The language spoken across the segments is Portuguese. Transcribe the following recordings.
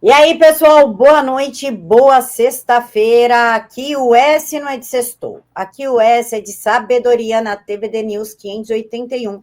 E aí, pessoal, boa noite, boa sexta-feira. Aqui o S não é de sextou. Aqui o S é de sabedoria na TVD News 581,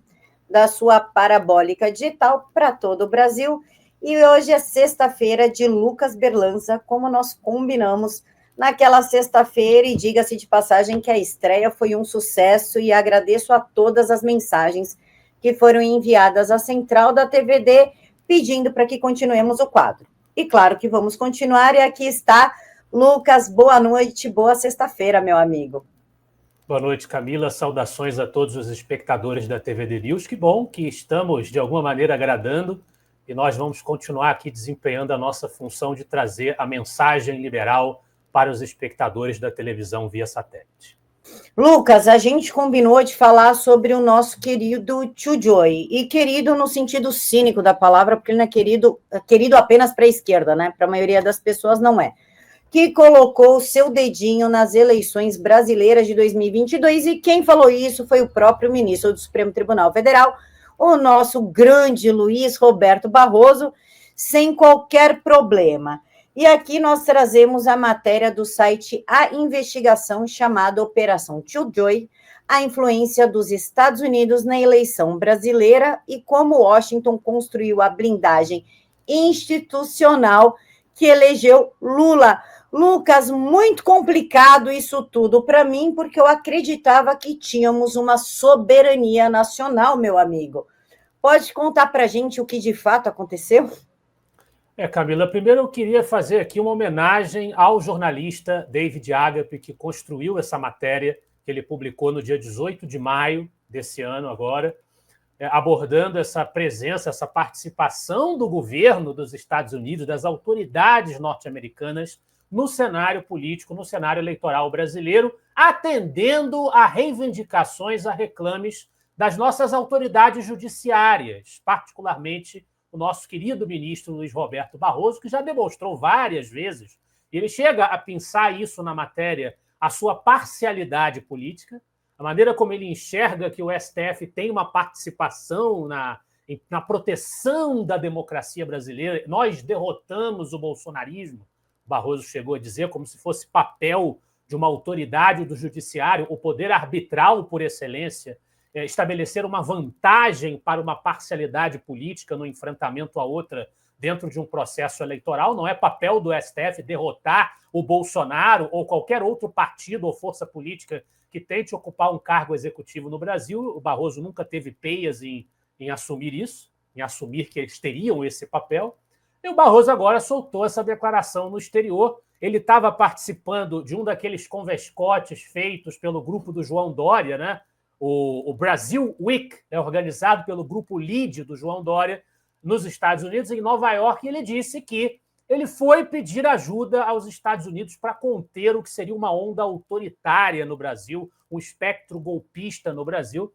da sua parabólica digital para todo o Brasil. E hoje é sexta-feira de Lucas Berlanza, como nós combinamos naquela sexta-feira. E diga-se de passagem que a estreia foi um sucesso e agradeço a todas as mensagens que foram enviadas à central da TVD pedindo para que continuemos o quadro. E claro que vamos continuar, e aqui está Lucas, boa noite, boa sexta-feira, meu amigo. Boa noite, Camila, saudações a todos os espectadores da TVD News, que bom que estamos de alguma maneira agradando e nós vamos continuar aqui desempenhando a nossa função de trazer a mensagem liberal para os espectadores da televisão via satélite. Lucas, a gente combinou de falar sobre o nosso querido Tchujoy, e querido no sentido cínico da palavra, porque ele não é querido apenas para a esquerda, né? Para a maioria das pessoas não é. Que colocou o seu dedinho nas eleições brasileiras de 2022, e quem falou isso foi o próprio ministro do Supremo Tribunal Federal, o nosso grande Luiz Roberto Barroso, sem qualquer problema. E aqui nós trazemos a matéria do site A Investigação, chamada Operação Tchujoy, a influência dos Estados Unidos na eleição brasileira e como Washington construiu a blindagem institucional que elegeu Lula. Lucas, muito complicado isso tudo para mim, porque eu acreditava que tínhamos uma soberania nacional, meu amigo. Pode contar para a gente o que de fato aconteceu? Camila, primeiro eu queria fazer aqui uma homenagem ao jornalista David Agape, que construiu essa matéria que ele publicou no dia 18 de maio desse ano agora, abordando essa presença, essa participação do governo dos Estados Unidos, das autoridades norte-americanas no cenário político, no cenário eleitoral brasileiro, atendendo a reivindicações, a reclames das nossas autoridades judiciárias, particularmente o nosso querido ministro Luiz Roberto Barroso, que já demonstrou várias vezes, e ele chega a pensar isso na matéria, a sua parcialidade política, a maneira como ele enxerga que o STF tem uma participação na proteção da democracia brasileira. Nós derrotamos o bolsonarismo, Barroso chegou a dizer, como se fosse papel de uma autoridade do judiciário, o poder arbitral por excelência, estabelecer uma vantagem para uma parcialidade política no enfrentamento a outra dentro de um processo eleitoral. Não é papel do STF derrotar o Bolsonaro ou qualquer outro partido ou força política que tente ocupar um cargo executivo no Brasil. O Barroso nunca teve peias em assumir isso, em assumir que eles teriam esse papel. E o Barroso agora soltou essa declaração no exterior. Ele estava participando de um daqueles convescotes feitos pelo grupo do João Dória, né? O Brasil Week, organizado pelo grupo LEAD do João Dória, nos Estados Unidos, em Nova York, e ele disse que ele foi pedir ajuda aos Estados Unidos para conter o que seria uma onda autoritária no Brasil, um espectro golpista no Brasil.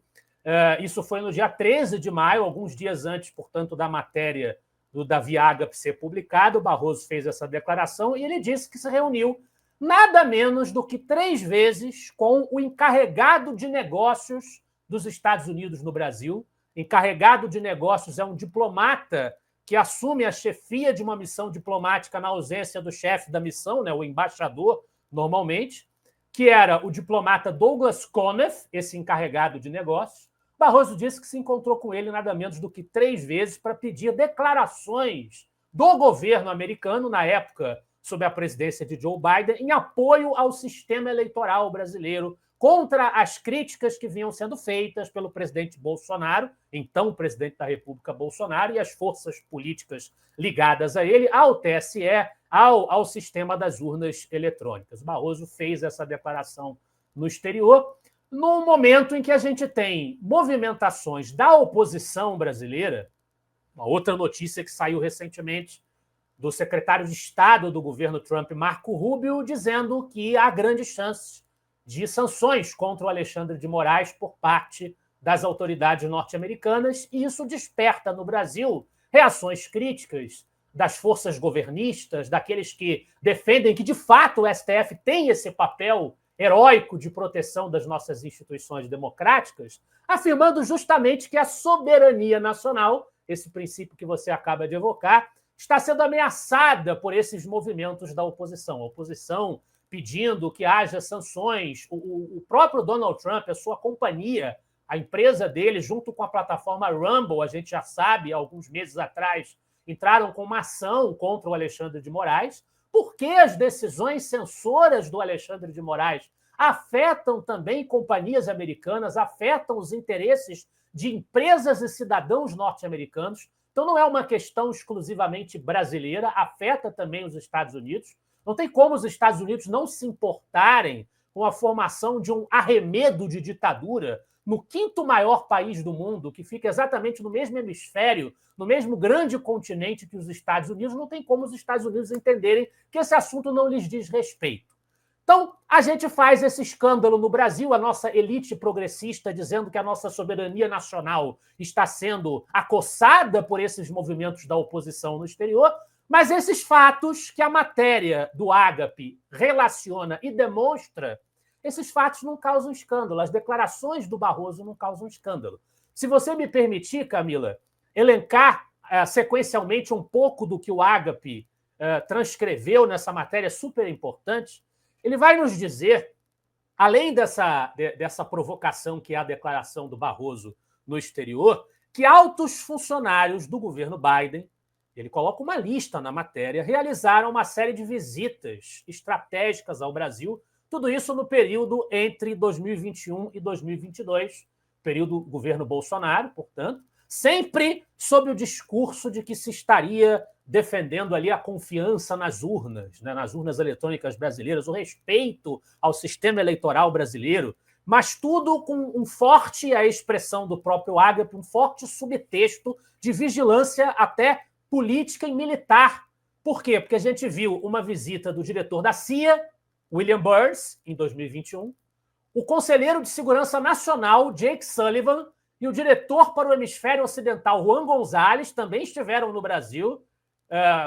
Isso foi no dia 13 de maio, alguns dias antes, portanto, da matéria do Davi Agape ser publicado. O Barroso fez essa declaração e ele disse que se reuniu nada menos do que 3 vezes com o encarregado de negócios dos Estados Unidos no Brasil. Encarregado de negócios é um diplomata que assume a chefia de uma missão diplomática na ausência do chefe da missão, né, o embaixador, normalmente, que era o diplomata Douglas Conniff, esse encarregado de negócios. Barroso disse que se encontrou com ele nada menos do que 3 vezes para pedir declarações do governo americano, na época sob a presidência de Joe Biden, em apoio ao sistema eleitoral brasileiro, contra as críticas que vinham sendo feitas pelo presidente Bolsonaro, então presidente da República Bolsonaro, e as forças políticas ligadas a ele, ao TSE, ao sistema das urnas eletrônicas. Barroso fez essa declaração no exterior, num momento em que a gente tem movimentações da oposição brasileira. Uma outra notícia que saiu recentemente do secretário de Estado do governo Trump, Marco Rubio, dizendo que há grandes chances de sanções contra o Alexandre de Moraes por parte das autoridades norte-americanas, e isso desperta no Brasil reações críticas das forças governistas, daqueles que defendem que, de fato, o STF tem esse papel heróico de proteção das nossas instituições democráticas, afirmando justamente que a soberania nacional, esse princípio que você acaba de evocar, está sendo ameaçada por esses movimentos da oposição. A oposição pedindo que haja sanções. O próprio Donald Trump, a sua companhia, a empresa dele, junto com a plataforma Rumble, a gente já sabe, alguns meses atrás, entraram com uma ação contra o Alexandre de Moraes, porque as decisões censoras do Alexandre de Moraes afetam também companhias americanas, afetam os interesses de empresas e cidadãos norte-americanos. Então, não é uma questão exclusivamente brasileira, afeta também os Estados Unidos. Não tem como os Estados Unidos não se importarem com a formação de um arremedo de ditadura no quinto maior país do mundo, que fica exatamente no mesmo hemisfério, no mesmo grande continente que os Estados Unidos. Não tem como os Estados Unidos entenderem que esse assunto não lhes diz respeito. Então, a gente faz esse escândalo no Brasil, a nossa elite progressista dizendo que a nossa soberania nacional está sendo acossada por esses movimentos da oposição no exterior, mas esses fatos que a matéria do Ágape relaciona e demonstra, esses fatos não causam escândalo, as declarações do Barroso não causam escândalo. Se você me permitir, Camila, elencar sequencialmente um pouco do que o Ágape transcreveu nessa matéria super importante, ele vai nos dizer, além dessa provocação que é a declaração do Barroso no exterior, que altos funcionários do governo Biden, ele coloca uma lista na matéria, realizaram uma série de visitas estratégicas ao Brasil, tudo isso no período entre 2021 e 2022, período governo Bolsonaro, portanto, sempre sob o discurso de que se estaria defendendo ali a confiança nas urnas, né, nas urnas eletrônicas brasileiras, o respeito ao sistema eleitoral brasileiro, mas tudo com um forte, a expressão do próprio Ágape, um forte subtexto de vigilância até política e militar. Por quê? Porque a gente viu uma visita do diretor da CIA, William Burns, em 2021, o conselheiro de segurança nacional, Jake Sullivan, e o diretor para o hemisfério ocidental, Juan Gonzalez, também estiveram no Brasil,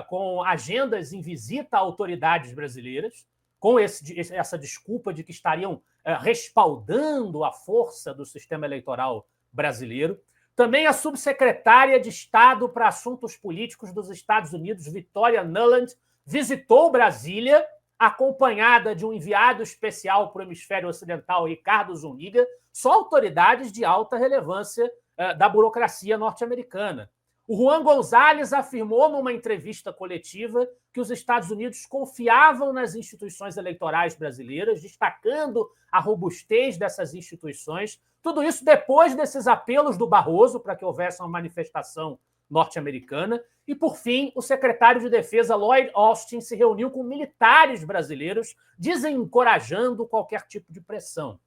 com agendas em visita a autoridades brasileiras, com essa desculpa de que estariam respaldando a força do sistema eleitoral brasileiro. Também a subsecretária de Estado para Assuntos Políticos dos Estados Unidos, Victoria Nuland, visitou Brasília, acompanhada de um enviado especial para o hemisfério ocidental, Ricardo Zuniga, só autoridades de alta relevância da burocracia norte-americana. O Juan Gonzalez afirmou numa entrevista coletiva que os Estados Unidos confiavam nas instituições eleitorais brasileiras, destacando a robustez dessas instituições. Tudo isso depois desses apelos do Barroso para que houvesse uma manifestação norte-americana. E, por fim, o secretário de Defesa, Lloyd Austin, se reuniu com militares brasileiros, desencorajando qualquer tipo de pressão.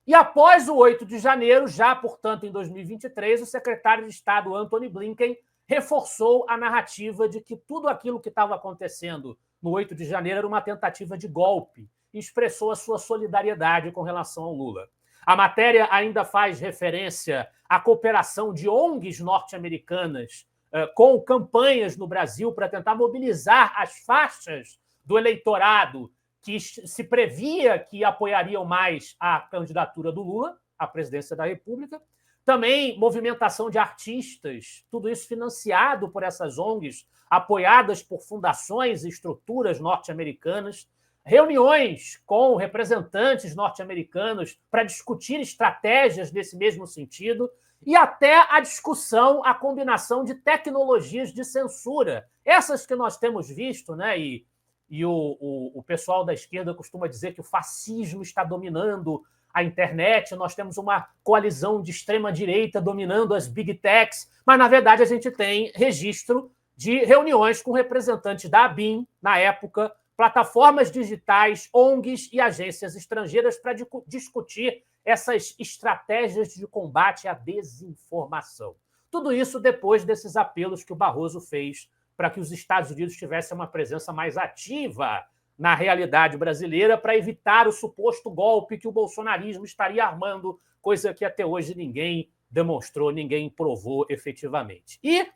E após o 8 de janeiro, já, portanto, em 2023, o secretário de Estado, Antony Blinken, reforçou a narrativa de que tudo aquilo que estava acontecendo no 8 de janeiro era uma tentativa de golpe e expressou a sua solidariedade com relação ao Lula. A matéria ainda faz referência à cooperação de ONGs norte-americanas com campanhas no Brasil para tentar mobilizar as faixas do eleitorado que se previa que apoiariam mais a candidatura do Lula à presidência da República. Também movimentação de artistas, tudo isso financiado por essas ONGs, apoiadas por fundações e estruturas norte-americanas. Reuniões com representantes norte-americanos para discutir estratégias nesse mesmo sentido e até a discussão, a combinação de tecnologias de censura. Essas que nós temos visto, né? E o pessoal da esquerda costuma dizer que o fascismo está dominando a internet, nós temos uma coalizão de extrema-direita dominando as big techs, mas, na verdade, a gente tem registro de reuniões com representantes da ABIN, na época, plataformas digitais, ONGs e agências estrangeiras para discutir essas estratégias de combate à desinformação. Tudo isso depois desses apelos que o Barroso fez para que os Estados Unidos tivessem uma presença mais ativa na realidade brasileira para evitar o suposto golpe que o bolsonarismo estaria armando, coisa que até hoje ninguém demonstrou, ninguém provou efetivamente. E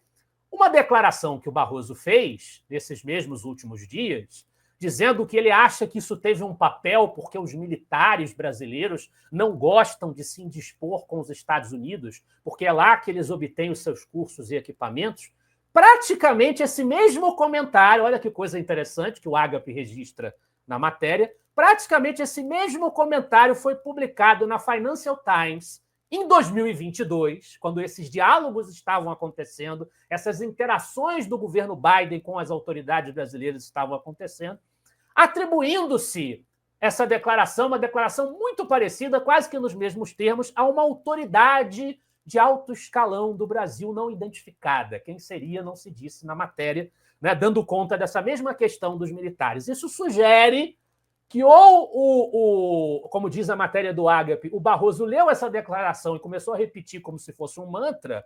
uma declaração que o Barroso fez nesses mesmos últimos dias, dizendo que ele acha que isso teve um papel porque os militares brasileiros não gostam de se indispor com os Estados Unidos, porque é lá que eles obtêm os seus cursos e equipamentos, praticamente esse mesmo comentário, olha que coisa interessante que o Agape registra na matéria, praticamente esse mesmo comentário foi publicado na Financial Times em 2022, quando esses diálogos estavam acontecendo, essas interações do governo Biden com as autoridades brasileiras estavam acontecendo, atribuindo-se essa declaração, uma declaração muito parecida, quase que nos mesmos termos, a uma autoridade de alto escalão do Brasil não identificada. Quem seria, não se disse na matéria, né, dando conta dessa mesma questão dos militares. Isso sugere que como diz a matéria do Agape, o Barroso leu essa declaração e começou a repetir como se fosse um mantra,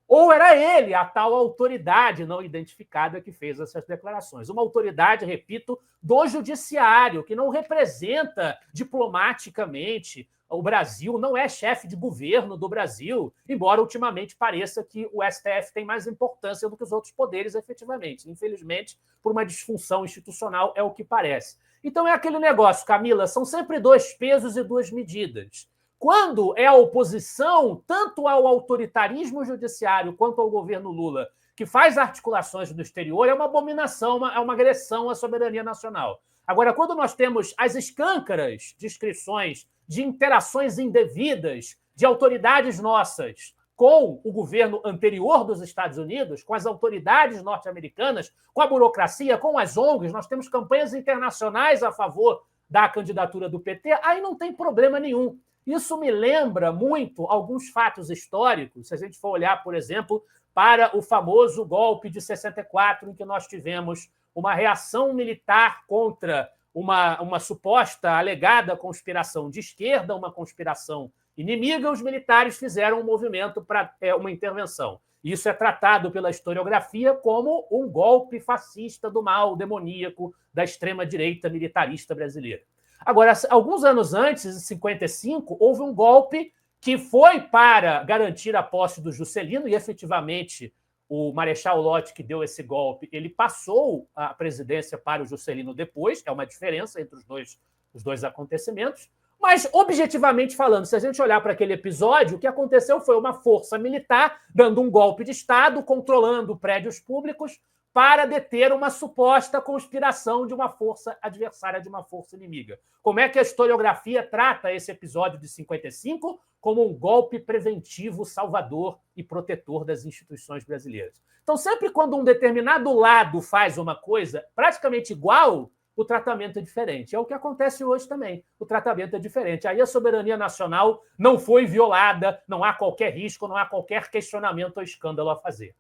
ou era ele, a tal autoridade não identificada que fez essas declarações. Uma autoridade, repito, do judiciário, que não representa diplomaticamente o Brasil, não é chefe de governo do Brasil, embora ultimamente pareça que o STF tem mais importância do que os outros poderes, efetivamente. Infelizmente, por uma disfunção institucional, é o que parece. Então é aquele negócio, Camila, são sempre dois pesos e duas medidas. Quando é a oposição, tanto ao autoritarismo judiciário quanto ao governo Lula, que faz articulações no exterior, é uma abominação, é uma agressão à soberania nacional. Agora, quando nós temos as escâncaras descrições de interações indevidas de autoridades nossas com o governo anterior dos Estados Unidos, com as autoridades norte-americanas, com a burocracia, com as ONGs, nós temos campanhas internacionais a favor da candidatura do PT, aí não tem problema nenhum. Isso me lembra muito alguns fatos históricos, se a gente for olhar, por exemplo, para o famoso golpe de 64, em que nós tivemos uma reação militar contra uma suposta alegada conspiração de esquerda, uma conspiração inimiga, os militares fizeram um movimento para uma intervenção. Isso é tratado pela historiografia como um golpe fascista do mal demoníaco da extrema-direita militarista brasileira. Agora, alguns anos antes, em 55, houve um golpe que foi para garantir a posse do Juscelino, e efetivamente o Marechal Lott, que deu esse golpe, ele passou a presidência para o Juscelino depois, é uma diferença entre os dois acontecimentos. Mas, objetivamente falando, se a gente olhar para aquele episódio, o que aconteceu foi uma força militar dando um golpe de Estado, controlando prédios públicos, para deter uma suposta conspiração de uma força adversária, de uma força inimiga. Como é que a historiografia trata esse episódio de 55? Como um golpe preventivo, salvador e protetor das instituições brasileiras. Então, sempre quando um determinado lado faz uma coisa praticamente igual, o tratamento é diferente. É o que acontece hoje também. O tratamento é diferente. Aí a soberania nacional não foi violada, não há qualquer risco, não há qualquer questionamento ou escândalo a fazer.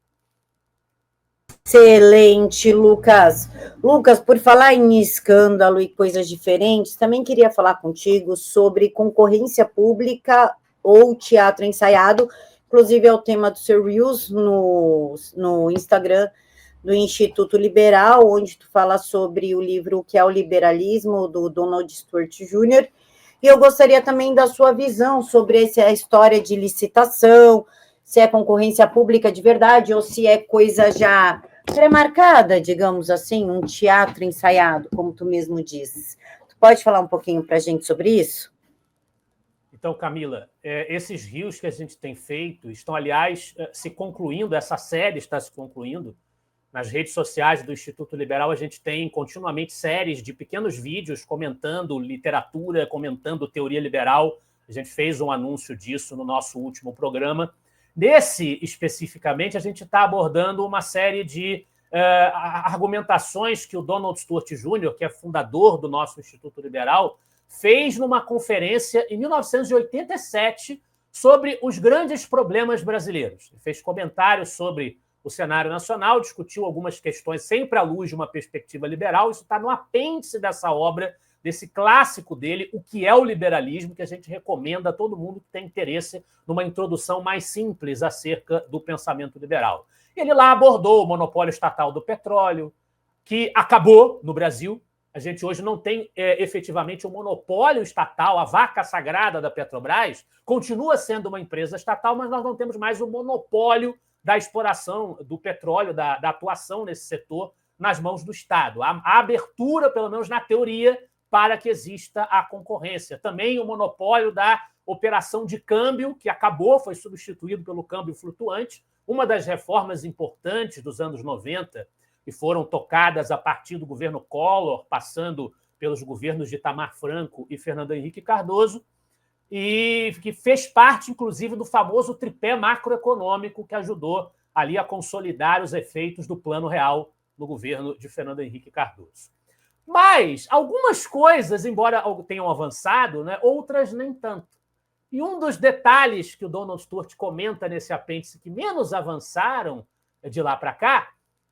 Excelente, Lucas. Lucas, por falar em escândalo e coisas diferentes, também queria falar contigo sobre concorrência pública ou teatro ensaiado. Inclusive, é o tema do seu Reels no Instagram do Instituto Liberal, onde tu fala sobre o livro O que é o Liberalismo, do Donald Stuart Jr., e eu gostaria também da sua visão sobre a história de licitação, se é concorrência pública de verdade ou se é coisa já pré-marcada, digamos assim, um teatro ensaiado, como tu mesmo dizes. Tu pode falar um pouquinho para a gente sobre isso? Então, Camila, esses rios que a gente tem feito estão, aliás, se concluindo, essa série está se concluindo. Nas redes sociais do Instituto Liberal, a gente tem continuamente séries de pequenos vídeos comentando literatura, comentando teoria liberal. A gente fez um anúncio disso no nosso último programa. Nesse, especificamente, a gente está abordando uma série de argumentações que o Donald Stuart Jr., que é fundador do nosso Instituto Liberal, fez numa conferência em 1987 sobre os grandes problemas brasileiros. Ele fez comentários sobre o cenário nacional, discutiu algumas questões sempre à luz de uma perspectiva liberal. Isso está no apêndice dessa obra, desse clássico dele, O que é o Liberalismo, que a gente recomenda a todo mundo que tem interesse numa introdução mais simples acerca do pensamento liberal. Ele lá abordou o monopólio estatal do petróleo, que acabou no Brasil. A gente hoje não tem efetivamente um monopólio estatal, a vaca sagrada da Petrobras continua sendo uma empresa estatal, mas nós não temos mais o monopólio da exploração do petróleo, da atuação nesse setor nas mãos do Estado. Há abertura, pelo menos na teoria, para que exista a concorrência. Também o monopólio da operação de câmbio, que acabou, foi substituído pelo câmbio flutuante. uma das reformas importantes dos anos 90, que foram tocadas a partir do governo Collor, passando pelos governos de Itamar Franco e Fernando Henrique Cardoso, e que fez parte, inclusive, do famoso tripé macroeconômico que ajudou ali a consolidar os efeitos do Plano Real no governo de Fernando Henrique Cardoso. Mas algumas coisas, embora tenham avançado, né, outras nem tanto. E um dos detalhes que o Donald Stewart comenta nesse apêndice que menos avançaram de lá para cá,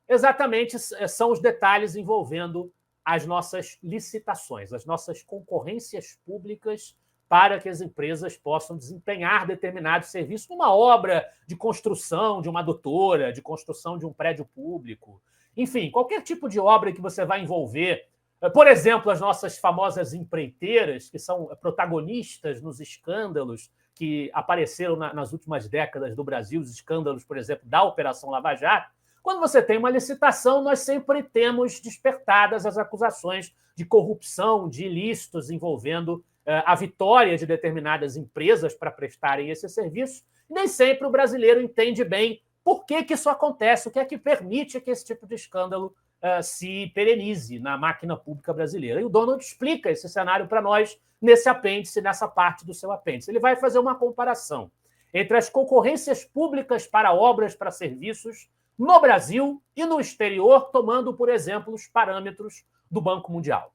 exatamente são os detalhes envolvendo as nossas licitações, as nossas concorrências públicas para que as empresas possam desempenhar determinado serviço numa obra de construção de uma adutora, de construção de um prédio público. Enfim, qualquer tipo de obra que você vai envolver. Por exemplo, as nossas famosas empreiteiras, que são protagonistas nos escândalos que apareceram nas últimas décadas do Brasil, os escândalos, por exemplo, da Operação Lava Jato. Quando você tem uma licitação, nós sempre temos despertadas as acusações de corrupção, de ilícitos envolvendo a vitória de determinadas empresas para prestarem esse serviço. Nem sempre o brasileiro entende bem por que isso acontece, o que é que permite que esse tipo de escândalo se perenize na máquina pública brasileira. E o Donald explica esse cenário para nós nesse apêndice, nessa parte do seu apêndice. Ele vai fazer uma comparação entre as concorrências públicas para obras, para serviços, no Brasil e no exterior, tomando, por exemplo, os parâmetros do Banco Mundial.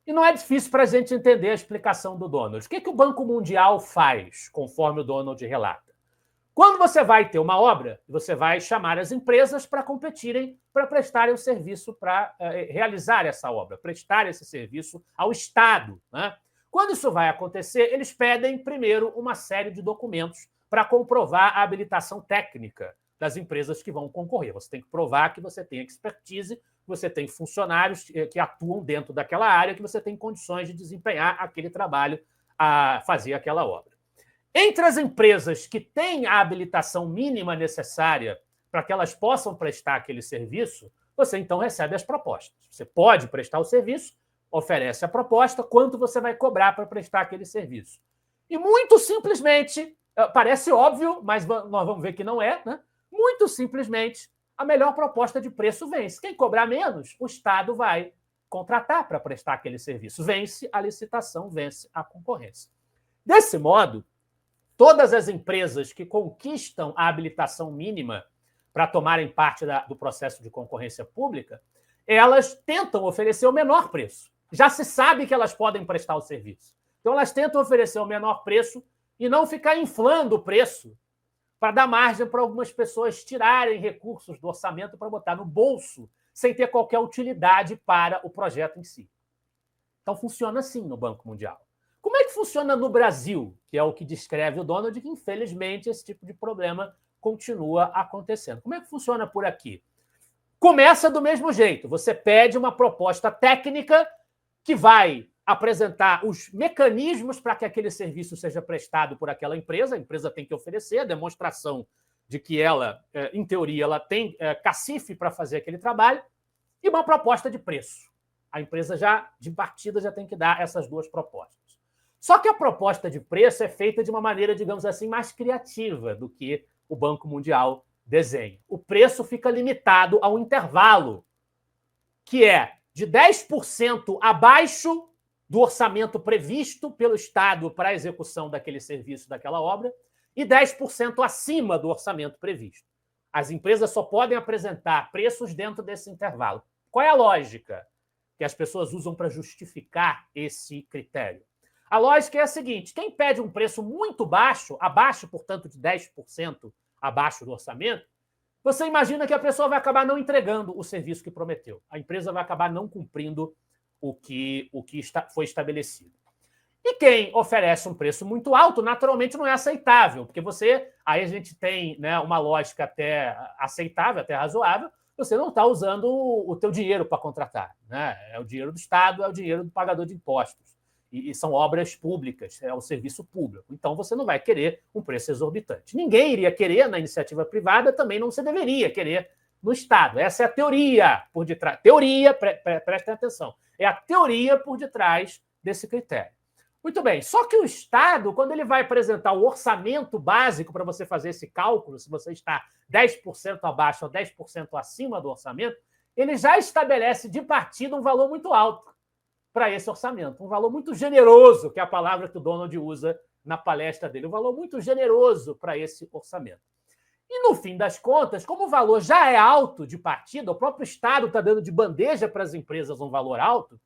E não é difícil para a gente entender a explicação do Donald. O que o Banco Mundial faz, conforme o Donald relata? Quando você vai ter uma obra, você vai chamar as empresas para competirem, para prestarem o serviço, para realizar essa obra, prestar esse serviço ao Estado, né? Quando isso vai acontecer, eles pedem primeiro uma série de documentos para comprovar a habilitação técnica das empresas que vão concorrer. Você tem que provar que você tem expertise, você tem funcionários que atuam dentro daquela área, que você tem condições de desempenhar aquele trabalho, a fazer aquela obra. Entre as empresas que têm a habilitação mínima necessária para que elas possam prestar aquele serviço, você então recebe as propostas. Você pode prestar o serviço, oferece a proposta, quanto você vai cobrar para prestar aquele serviço. E muito simplesmente, parece óbvio, mas nós vamos ver que não é, né? Muito simplesmente, a melhor proposta de preço vence. Quem cobrar menos, o Estado vai contratar para prestar aquele serviço. Vence a licitação, vence a concorrência. Desse modo, todas as empresas que conquistam a habilitação mínima para tomarem parte do processo de concorrência pública, elas tentam oferecer o menor preço. Já se sabe que elas podem prestar o serviço. Então, elas tentam oferecer o menor preço e não ficar inflando o preço para dar margem para algumas pessoas tirarem recursos do orçamento para botar no bolso, sem ter qualquer utilidade para o projeto em si. Então, funciona assim no Banco Mundial. Como é que funciona no Brasil, que é o que descreve o Donald, que, infelizmente, esse tipo de problema continua acontecendo? Como é que funciona por aqui? Começa do mesmo jeito. Você pede uma proposta técnica que vai apresentar os mecanismos para que aquele serviço seja prestado por aquela empresa. A empresa tem que oferecer a demonstração de que ela, em teoria, ela tem cacife para fazer aquele trabalho e uma proposta de preço. A empresa já, de partida, já tem que dar essas duas propostas. Só que a proposta de preço é feita de uma maneira, digamos assim, mais criativa do que o Banco Mundial desenha. O preço fica limitado a um intervalo que é de 10% abaixo do orçamento previsto pelo Estado para a execução daquele serviço, daquela obra, e 10% acima do orçamento previsto. As empresas só podem apresentar preços dentro desse intervalo. Qual é a lógica que as pessoas usam para justificar esse critério? A lógica é a seguinte: quem pede um preço muito baixo, abaixo, portanto, de 10% abaixo do orçamento, você imagina que a pessoa vai acabar não entregando o serviço que prometeu. A empresa vai acabar não cumprindo o que foi estabelecido. E quem oferece um preço muito alto, naturalmente não é aceitável, porque aí a gente tem, né, uma lógica até aceitável, até razoável, você não está usando o teu dinheiro para contratar, né? É o dinheiro do Estado, é o dinheiro do pagador de impostos. E são obras públicas, é o serviço público. Então, você não vai querer um preço exorbitante. Ninguém iria querer na iniciativa privada, também não se deveria querer no Estado. Essa é a teoria por detrás. Teoria, prestem atenção. É a teoria por detrás desse critério. Muito bem. Só que o Estado, quando ele vai apresentar o orçamento básico para você fazer esse cálculo, se você está 10% abaixo ou 10% acima do orçamento, ele já estabelece de partida um valor muito alto para esse orçamento, um valor muito generoso, que é a palavra que o Donald usa na palestra dele, um valor muito generoso para esse orçamento. E, no fim das contas, como o valor já é alto de partida, o próprio Estado está dando de bandeja para as empresas um valor alto,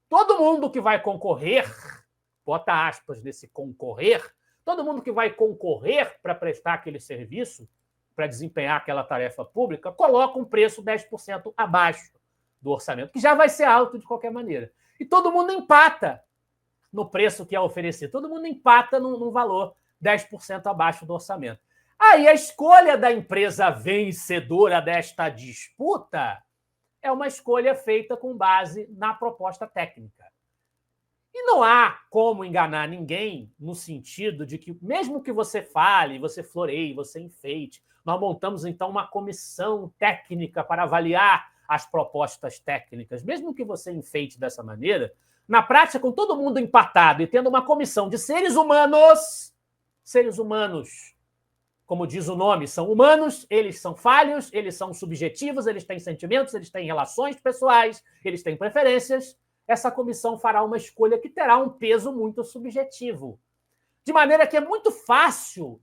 todo mundo que vai concorrer, bota aspas nesse concorrer, todo mundo que vai concorrer para prestar aquele serviço, para desempenhar aquela tarefa pública, coloca um preço 10% abaixo do orçamento, que já vai ser alto de qualquer maneira. E todo mundo empata no preço que é oferecido, todo mundo empata num valor 10% abaixo do orçamento. Aí a escolha da empresa vencedora desta disputa é uma escolha feita com base na proposta técnica. E não há como enganar ninguém no sentido de que, mesmo que você fale, você floreie, você enfeite, nós montamos, então, uma comissão técnica para avaliar as propostas técnicas, mesmo que você enfeite dessa maneira, na prática, com todo mundo empatado e tendo uma comissão de seres humanos, como diz o nome, são humanos, eles são falhos, eles são subjetivos, eles têm sentimentos, eles têm relações pessoais, eles têm preferências. Essa comissão fará uma escolha que terá um peso muito subjetivo. De maneira que é muito fácil,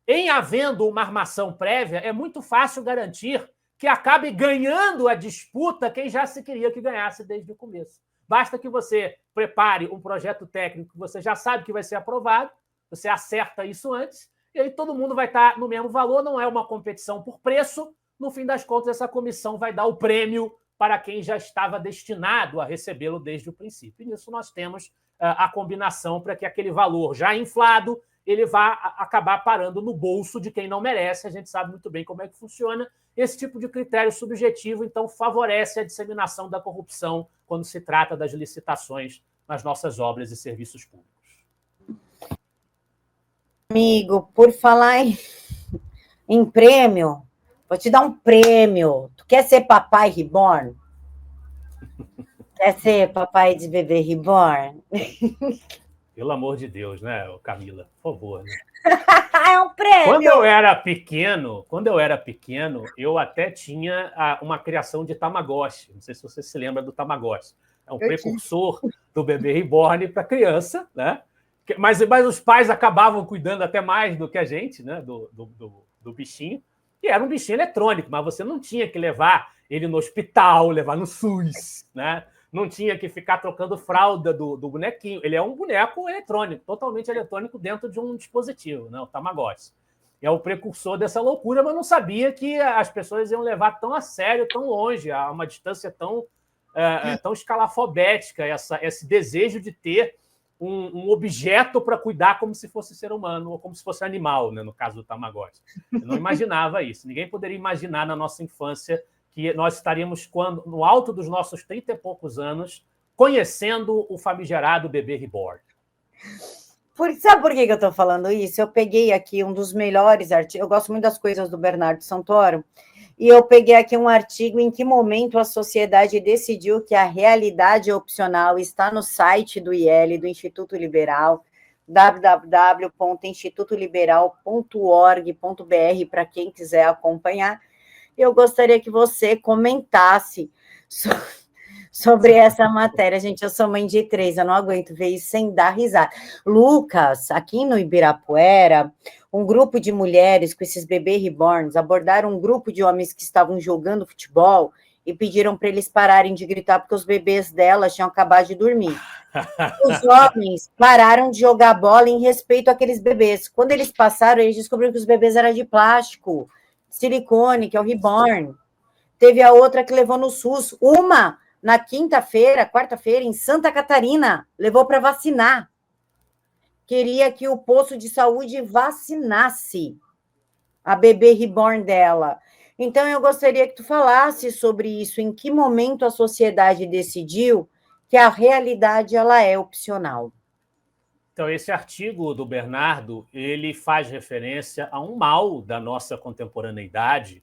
em havendo uma armação prévia, é muito fácil garantir que acabe ganhando a disputa quem já se queria que ganhasse desde o começo. Basta que você prepare um projeto técnico que você já sabe que vai ser aprovado, você acerta isso antes, e aí todo mundo vai estar no mesmo valor, não é uma competição por preço. No fim das contas, essa comissão vai dar o prêmio para quem já estava destinado a recebê-lo desde o princípio. E nisso nós temos a combinação para que aquele valor já inflado ele vá acabar parando no bolso de quem não merece. A gente sabe muito bem como é que funciona. Esse tipo de critério subjetivo, então, favorece a disseminação da corrupção quando se trata das licitações nas nossas obras e serviços públicos. Amigo, por falar em prêmio, vou te dar um prêmio. Tu quer ser papai reborn? Quer ser papai de bebê reborn? Pelo amor de Deus, né, Camila? Por favor, né? É um prêmio! Quando eu era pequeno, eu até tinha uma criação de Tamagotchi. Não sei se você se lembra do Tamagotchi. É um precursor do bebê reborn para criança, né? Mas os pais acabavam cuidando até mais do que a gente, né? Do bichinho. E era um bichinho eletrônico, mas você não tinha que levar ele no hospital, levar no SUS, né? Não tinha que ficar trocando fralda do bonequinho. Ele é um boneco eletrônico, totalmente eletrônico dentro de um dispositivo, né? O Tamagotchi. É o precursor dessa loucura, mas não sabia que as pessoas iam levar tão a sério, tão longe, a uma distância tão escalafobética, esse desejo de ter um objeto para cuidar como se fosse ser humano ou como se fosse animal, né? No caso do Tamagotchi. Eu não imaginava isso. Ninguém poderia imaginar na nossa infância que nós estaríamos, no alto dos nossos 30 e poucos anos, conhecendo o famigerado bebê reborn. Sabe por que eu estou falando isso? Eu peguei aqui um dos melhores artigos, eu gosto muito das coisas do Bernardo Santoro, e eu peguei aqui um artigo em que momento a sociedade decidiu que a realidade opcional está no site do IEL, do Instituto Liberal, www.institutoliberal.org.br, para quem quiser acompanhar. Eu gostaria que você comentasse sobre essa matéria. Gente, eu sou mãe de 3, eu não aguento ver isso sem dar risada. Lucas, aqui no Ibirapuera, um grupo de mulheres com esses bebês reborns abordaram um grupo de homens que estavam jogando futebol e pediram para eles pararem de gritar porque os bebês delas tinham acabado de dormir. Os homens pararam de jogar bola em respeito àqueles bebês. Quando eles passaram, eles descobriram que os bebês eram de plástico, silicone, que é o reborn. Teve a outra que levou no SUS. Uma, na quarta-feira, em Santa Catarina, levou para vacinar. Queria que o posto de saúde vacinasse a bebê reborn dela. Então, eu gostaria que tu falasse sobre isso. Em que momento a sociedade decidiu que a realidade ela é opcional? Então, esse artigo do Bernardo, ele faz referência a um mal da nossa contemporaneidade,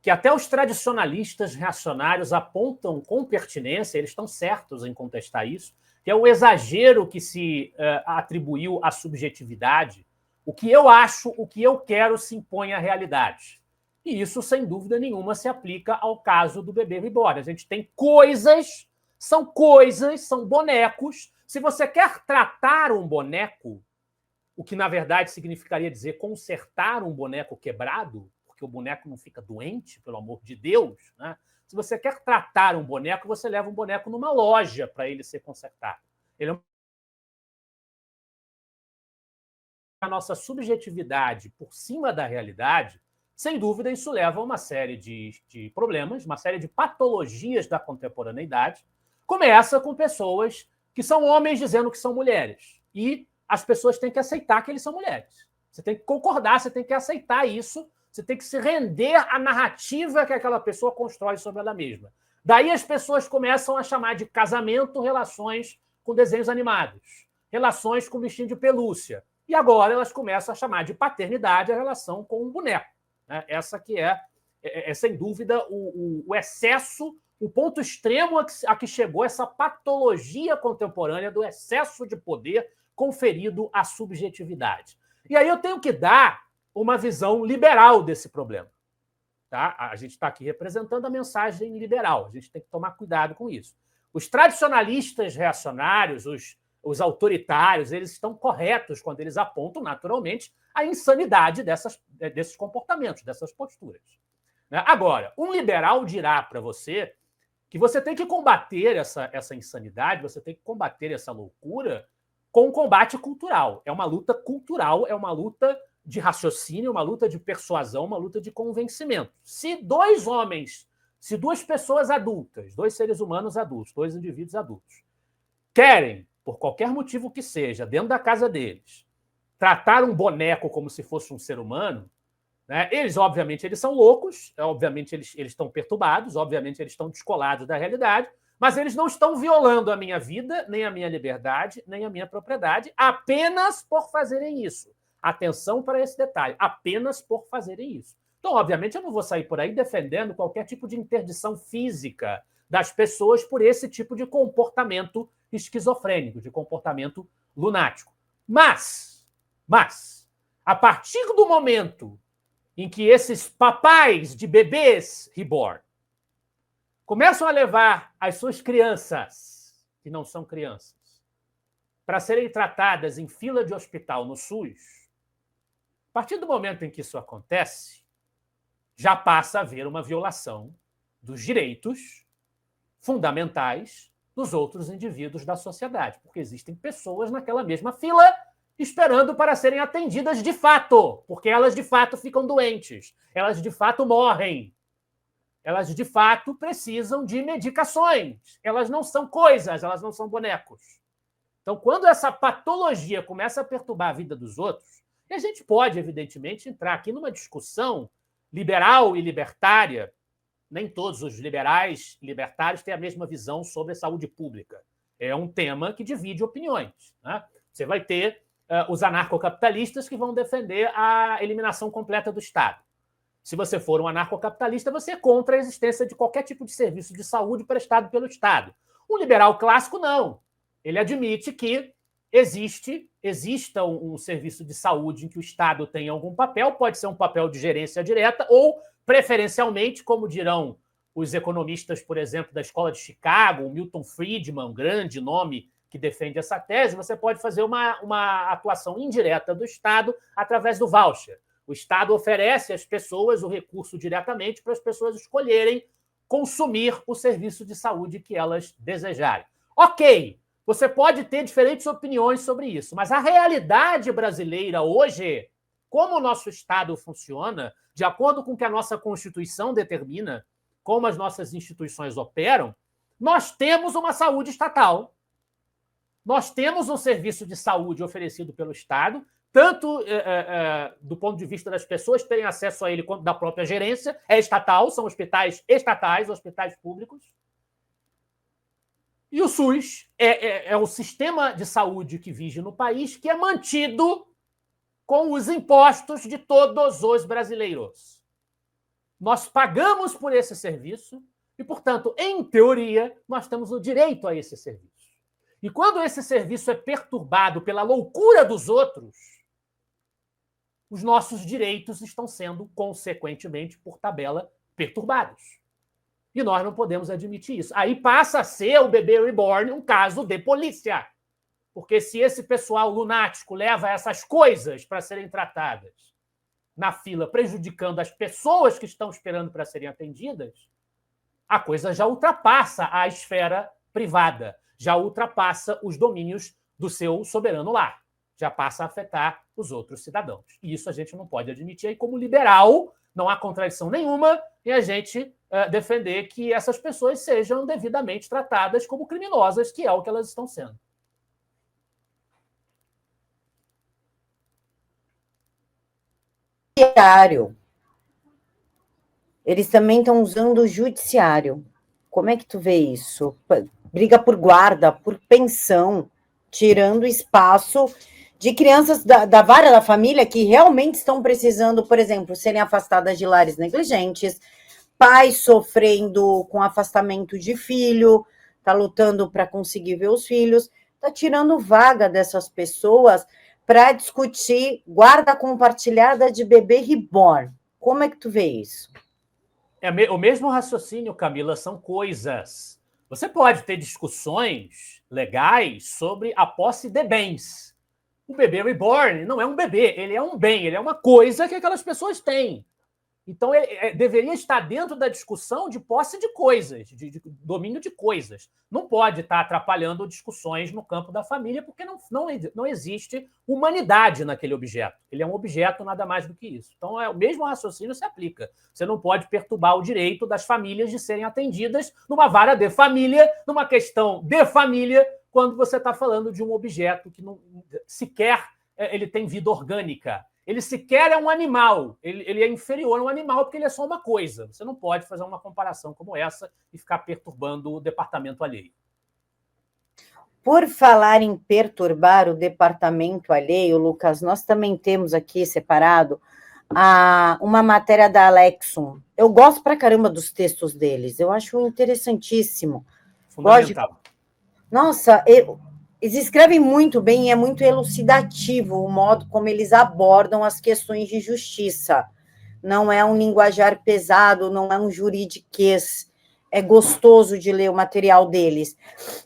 que até os tradicionalistas reacionários apontam com pertinência, eles estão certos em contestar isso, que é o exagero que se atribuiu à subjetividade. O que eu acho, o que eu quero se impõe à realidade. E isso, sem dúvida nenhuma, se aplica ao caso do bebê reborn. A gente tem coisas, são bonecos. Se você quer tratar um boneco, o que, na verdade, significaria dizer consertar um boneco quebrado, porque o boneco não fica doente, pelo amor de Deus, né? Se você quer tratar um boneco, você leva um boneco numa loja para ele ser consertado. Ele é a nossa subjetividade por cima da realidade, sem dúvida, isso leva a uma série de problemas, uma série de patologias da contemporaneidade. Começa com pessoas que são homens dizendo que são mulheres. E as pessoas têm que aceitar que eles são mulheres. Você tem que concordar, você tem que aceitar isso, você tem que se render à narrativa que aquela pessoa constrói sobre ela mesma. Daí as pessoas começam a chamar de casamento relações com desenhos animados, relações com bichinho de pelúcia. E agora elas começam a chamar de paternidade a relação com um boneco. Né? Essa que é sem dúvida, o excesso, o ponto extremo a que chegou essa patologia contemporânea do excesso de poder conferido à subjetividade. E aí eu tenho que dar uma visão liberal desse problema. Tá? A gente está aqui representando a mensagem liberal, a gente tem que tomar cuidado com isso. Os tradicionalistas reacionários, os autoritários, eles estão corretos quando eles apontam, naturalmente, a insanidade desses comportamentos, dessas posturas. Agora, um liberal dirá para você que você tem que combater essa insanidade, você tem que combater essa loucura com um combate cultural. É uma luta cultural, é uma luta de raciocínio, uma luta de persuasão, uma luta de convencimento. Se duas pessoas adultas, dois seres humanos adultos, dois indivíduos adultos, querem, por qualquer motivo que seja, dentro da casa deles, tratar um boneco como se fosse um ser humano, né? Obviamente, eles são loucos, obviamente, eles estão perturbados, obviamente, eles estão descolados da realidade, mas eles não estão violando a minha vida, nem a minha liberdade, nem a minha propriedade, apenas por fazerem isso. Atenção para esse detalhe, apenas por fazerem isso. Então, obviamente, eu não vou sair por aí defendendo qualquer tipo de interdição física das pessoas por esse tipo de comportamento esquizofrênico, de comportamento lunático. Mas, a partir do momento em que esses papais de bebês reborn começam a levar as suas crianças, que não são crianças, para serem tratadas em fila de hospital no SUS, a partir do momento em que isso acontece, já passa a haver uma violação dos direitos fundamentais dos outros indivíduos da sociedade, porque existem pessoas naquela mesma fila esperando para serem atendidas de fato, porque elas de fato ficam doentes, elas de fato morrem, elas de fato precisam de medicações, elas não são coisas, elas não são bonecos. Então, quando essa patologia começa a perturbar a vida dos outros, e a gente pode, evidentemente, entrar aqui numa discussão liberal e libertária. Nem todos os liberais e libertários têm a mesma visão sobre a saúde pública. É um tema que divide opiniões. Né? Você vai ter os anarcocapitalistas que vão defender a eliminação completa do Estado. Se você for um anarcocapitalista, você é contra a existência de qualquer tipo de serviço de saúde prestado pelo Estado. Um liberal clássico, não. Ele admite que exista um serviço de saúde em que o Estado tem algum papel, pode ser um papel de gerência direta ou, preferencialmente, como dirão os economistas, por exemplo, da Escola de Chicago, o Milton Friedman, um grande nome que defende essa tese, você pode fazer uma atuação indireta do Estado através do voucher. O Estado oferece às pessoas o recurso diretamente para as pessoas escolherem consumir o serviço de saúde que elas desejarem. Ok, você pode ter diferentes opiniões sobre isso, mas a realidade brasileira hoje, como o nosso Estado funciona, de acordo com o que a nossa Constituição determina, como as nossas instituições operam, nós temos uma saúde estatal, nós temos um serviço de saúde oferecido pelo Estado, tanto do ponto de vista das pessoas terem acesso a ele, quanto da própria gerência, é estatal, são hospitais estatais, hospitais públicos. E o SUS é o sistema de saúde que vige no país, que é mantido com os impostos de todos os brasileiros. Nós pagamos por esse serviço e, portanto, em teoria, nós temos o direito a esse serviço. E quando esse serviço é perturbado pela loucura dos outros, os nossos direitos estão sendo, consequentemente, por tabela, perturbados. E nós não podemos admitir isso. Aí passa a ser o bebê reborn um caso de polícia. Porque se esse pessoal lunático leva essas coisas para serem tratadas na fila, prejudicando as pessoas que estão esperando para serem atendidas, a coisa já ultrapassa a esfera privada, já ultrapassa os domínios do seu soberano lar, já passa a afetar os outros cidadãos. E isso a gente não pode admitir. E como liberal, não há contradição nenhuma em a gente defender que essas pessoas sejam devidamente tratadas como criminosas, que é o que elas estão sendo. Eles também estão usando o judiciário. Como é que tu vê isso? Briga por guarda, por pensão, tirando espaço de crianças da vara da família que realmente estão precisando, por exemplo, serem afastadas de lares negligentes, pais sofrendo com afastamento de filho, tá lutando para conseguir ver os filhos, tá tirando vaga dessas pessoas para discutir guarda compartilhada de bebê reborn. Como é que tu vê isso? O mesmo raciocínio, Camila, são coisas. Você pode ter discussões legais sobre a posse de bens. O bebê reborn não é um bebê, ele é um bem, ele é uma coisa que aquelas pessoas têm. Então, ele deveria estar dentro da discussão de posse de coisas, de domínio de coisas. Não pode estar atrapalhando discussões no campo da família, porque não existe humanidade naquele objeto. Ele é um objeto, nada mais do que isso. Então, o mesmo raciocínio se aplica. Você não pode perturbar o direito das famílias de serem atendidas numa vara de família, numa questão de família, quando você está falando de um objeto que não sequer ele tem vida orgânica. Ele sequer é um animal, ele é inferior a um animal porque ele é só uma coisa. Você não pode fazer uma comparação como essa e ficar perturbando o departamento alheio. Por falar em perturbar o departamento alheio, Lucas, nós também temos aqui separado uma matéria da Alexum. Eu gosto pra caramba dos textos deles, eu acho interessantíssimo. Fundamental. Lógico. Nossa, eles escrevem muito bem e é muito elucidativo o modo como eles abordam as questões de justiça. Não é um linguajar pesado, não é um juridiquês. É gostoso de ler o material deles.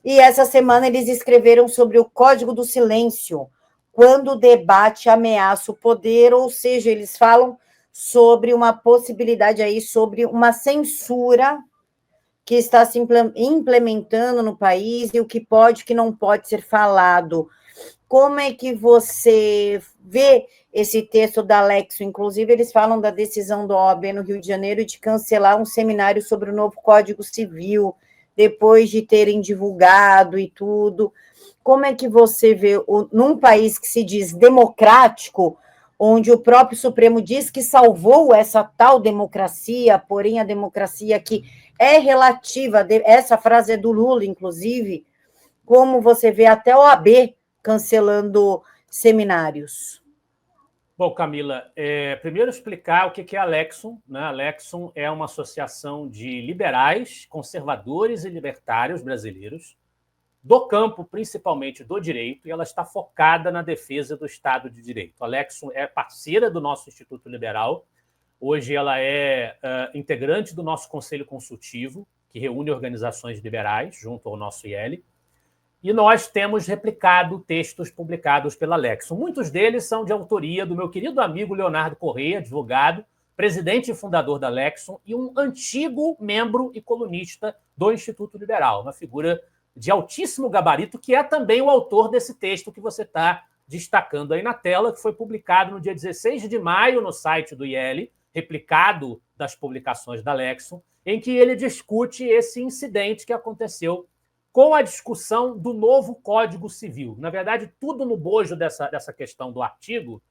E essa semana eles escreveram sobre o Código do Silêncio, quando o debate ameaça o poder, ou seja, eles falam sobre uma possibilidade aí, sobre uma censura que está se implementando no país e o que pode, que não pode ser falado. Como é que você vê esse texto da Alexo? Inclusive, eles falam da decisão do OAB no Rio de Janeiro de cancelar um seminário sobre o novo Código Civil, depois de terem divulgado e tudo. Como é que você vê, num país que se diz democrático, onde o próprio Supremo diz que salvou essa tal democracia, porém a democracia que é relativa, essa frase é do Lula, inclusive, como você vê até o OAB cancelando seminários? Bom, Camila, primeiro explicar o que é a Alexum. Né? A Alexum é uma associação de liberais, conservadores e libertários brasileiros, do campo, principalmente do direito, e ela está focada na defesa do Estado de Direito. A Alexum é parceira do nosso Instituto Liberal. Hoje ela é integrante do nosso Conselho Consultivo, que reúne organizações liberais, junto ao nosso IEL. E nós temos replicado textos publicados pela Alexum. Muitos deles são de autoria do meu querido amigo Leonardo Corrêa, advogado, presidente e fundador da Alexum, e um antigo membro e colunista do Instituto Liberal, uma figura de altíssimo gabarito, que é também o autor desse texto que você está destacando aí na tela, que foi publicado no dia 16 de maio no site do IEL, replicado das publicações da Alexum, em que ele discute esse incidente que aconteceu com a discussão do novo Código Civil. Na verdade, tudo no bojo dessa questão do artigo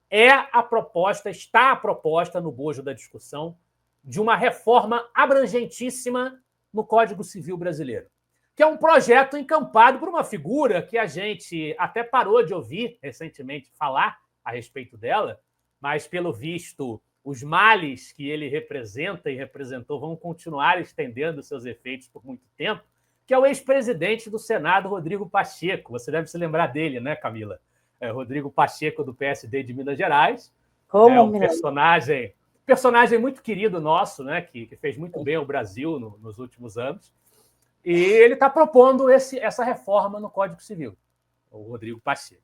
está a proposta no bojo da discussão de uma reforma abrangentíssima no Código Civil brasileiro, que é um projeto encampado por uma figura que a gente até parou de ouvir recentemente falar a respeito dela, mas, pelo visto, os males que ele representa e representou vão continuar estendendo seus efeitos por muito tempo, que é o ex-presidente do Senado, Rodrigo Pacheco. Você deve se lembrar dele, né, Camila? Rodrigo Pacheco, do PSD de Minas Gerais. Como É um personagem muito querido nosso, né, que fez muito bem ao Brasil nos últimos anos. E ele está propondo essa reforma no Código Civil, o Rodrigo Pacheco.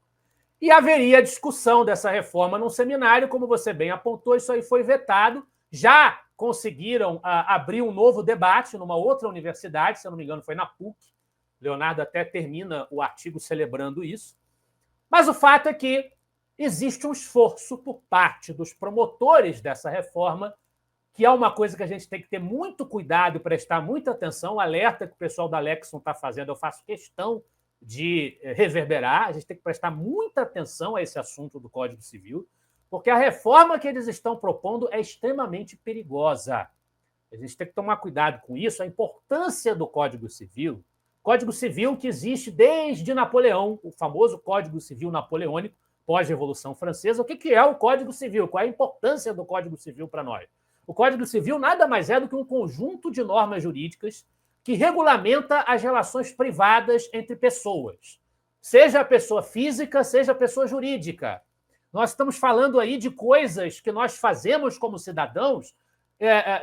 E haveria discussão dessa reforma num seminário, como você bem apontou, isso aí foi vetado. Já conseguiram abrir um novo debate numa outra universidade, se eu não me engano, foi na PUC. Leonardo até termina o artigo celebrando isso. Mas o fato é que existe um esforço por parte dos promotores dessa reforma, que é uma coisa que a gente tem que ter muito cuidado e prestar muita atenção. O alerta que o pessoal da Lexon está fazendo, eu faço questão de reverberar. A gente tem que prestar muita atenção a esse assunto do Código Civil, porque a reforma que eles estão propondo é extremamente perigosa. A gente tem que tomar cuidado com isso, a importância do Código Civil. Código Civil que existe desde Napoleão, o famoso Código Civil napoleônico, pós-Revolução Francesa. O que é o Código Civil? Qual é a importância do Código Civil para nós? O Código Civil nada mais é do que um conjunto de normas jurídicas que regulamenta as relações privadas entre pessoas, seja a pessoa física, seja a pessoa jurídica. Nós estamos falando aí de coisas que nós fazemos como cidadãos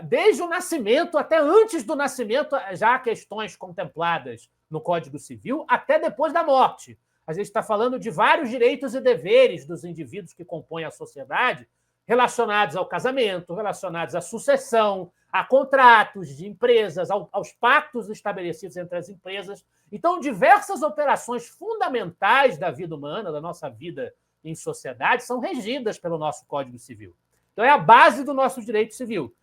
desde o nascimento, até antes do nascimento, já há questões contempladas no Código Civil, até depois da morte. A gente está falando de vários direitos e deveres dos indivíduos que compõem a sociedade, relacionados ao casamento, relacionados à sucessão, a contratos de empresas, aos pactos estabelecidos entre as empresas. Então, diversas operações fundamentais da vida humana, da nossa vida em sociedade, são regidas pelo nosso Código Civil. Então, é a base do nosso direito civil.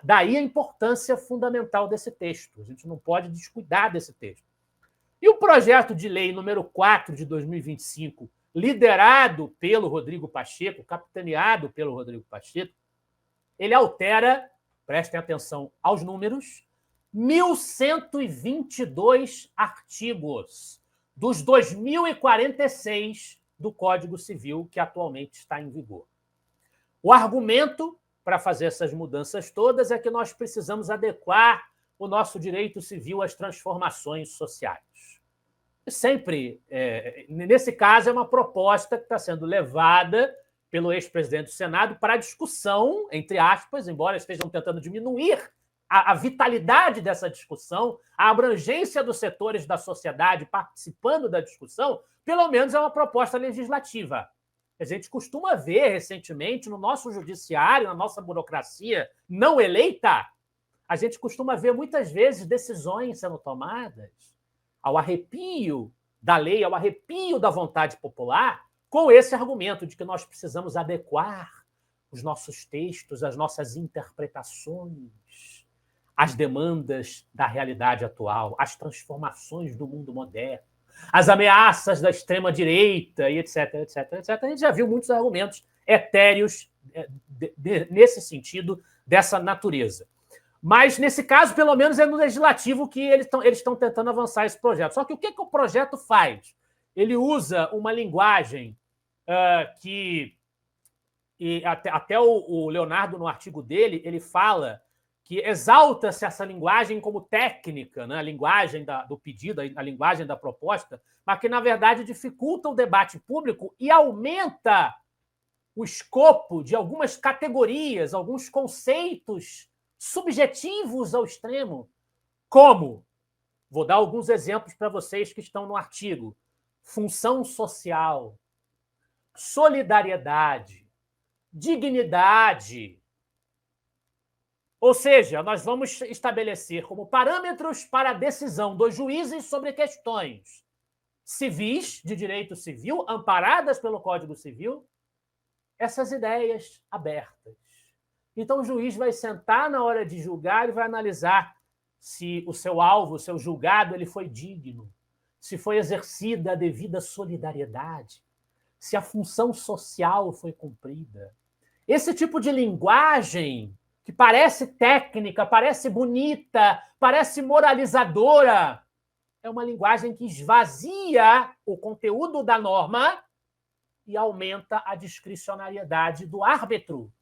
Daí a importância fundamental desse texto. A gente não pode descuidar desse texto. E o projeto de lei número 4 de 2025, liderado pelo Rodrigo Pacheco, capitaneado pelo Rodrigo Pacheco, ele altera, prestem atenção aos números, 1.122 artigos dos 2.046 do Código Civil que atualmente está em vigor. O argumento para fazer essas mudanças todas é que nós precisamos adequar o nosso direito civil às transformações sociais. Sempre, nesse caso, é uma proposta que está sendo levada pelo ex-presidente do Senado para discussão, entre aspas, embora estejam tentando diminuir a vitalidade dessa discussão, a abrangência dos setores da sociedade participando da discussão, pelo menos é uma proposta legislativa. A gente costuma ver recentemente no nosso judiciário, na nossa burocracia não eleita, a gente costuma ver muitas vezes decisões sendo tomadas ao arrepio da lei, ao arrepio da vontade popular, com esse argumento de que nós precisamos adequar os nossos textos, as nossas interpretações, às demandas da realidade atual, às transformações do mundo moderno, às ameaças da extrema-direita, e etc, etc, etc. A gente já viu muitos argumentos etéreos nesse sentido, dessa natureza. Mas, nesse caso, pelo menos é no legislativo que eles estão tentando avançar esse projeto. Só que o que o projeto faz? Ele usa uma linguagem que... E até o Leonardo, no artigo dele, ele fala que exalta-se essa linguagem como técnica, né? A linguagem do pedido, a linguagem da proposta, mas que, na verdade, dificulta o debate público e aumenta o escopo de algumas categorias, alguns conceitos subjetivos ao extremo, como, vou dar alguns exemplos para vocês que estão no artigo, função social, solidariedade, dignidade. Ou seja, nós vamos estabelecer como parâmetros para a decisão dos juízes sobre questões civis, de direito civil, amparadas pelo Código Civil, essas ideias abertas. Então, o juiz vai sentar na hora de julgar e vai analisar se o seu alvo, o seu julgado, ele foi digno, se foi exercida a devida solidariedade, se a função social foi cumprida. Esse tipo de linguagem que parece técnica, parece bonita, parece moralizadora, é uma linguagem que esvazia o conteúdo da norma e aumenta a discricionariedade do árbitro.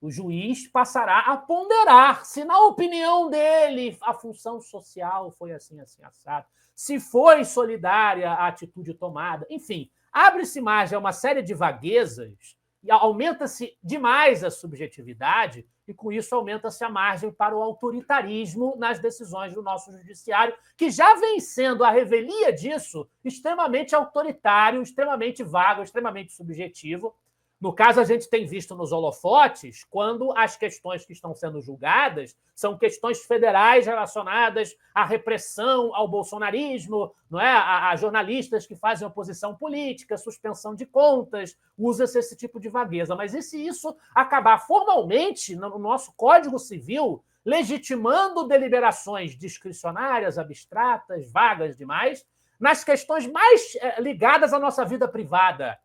O juiz passará a ponderar se, na opinião dele, a função social foi assim, assim, assado, se foi solidária a atitude tomada. Enfim, abre-se margem a uma série de vaguezas e aumenta-se demais a subjetividade e, com isso, aumenta-se a margem para o autoritarismo nas decisões do nosso judiciário, que já vem sendo a revelia disso extremamente autoritário, extremamente vago, extremamente subjetivo. No caso, a gente tem visto nos holofotes quando as questões que estão sendo julgadas são questões federais relacionadas à repressão ao bolsonarismo, não é? A jornalistas que fazem oposição política, suspensão de contas, usa-se esse tipo de vagueza. Mas e se isso acabar formalmente no nosso Código Civil, legitimando deliberações discricionárias, abstratas, vagas demais, nas questões mais ligadas à nossa vida privada,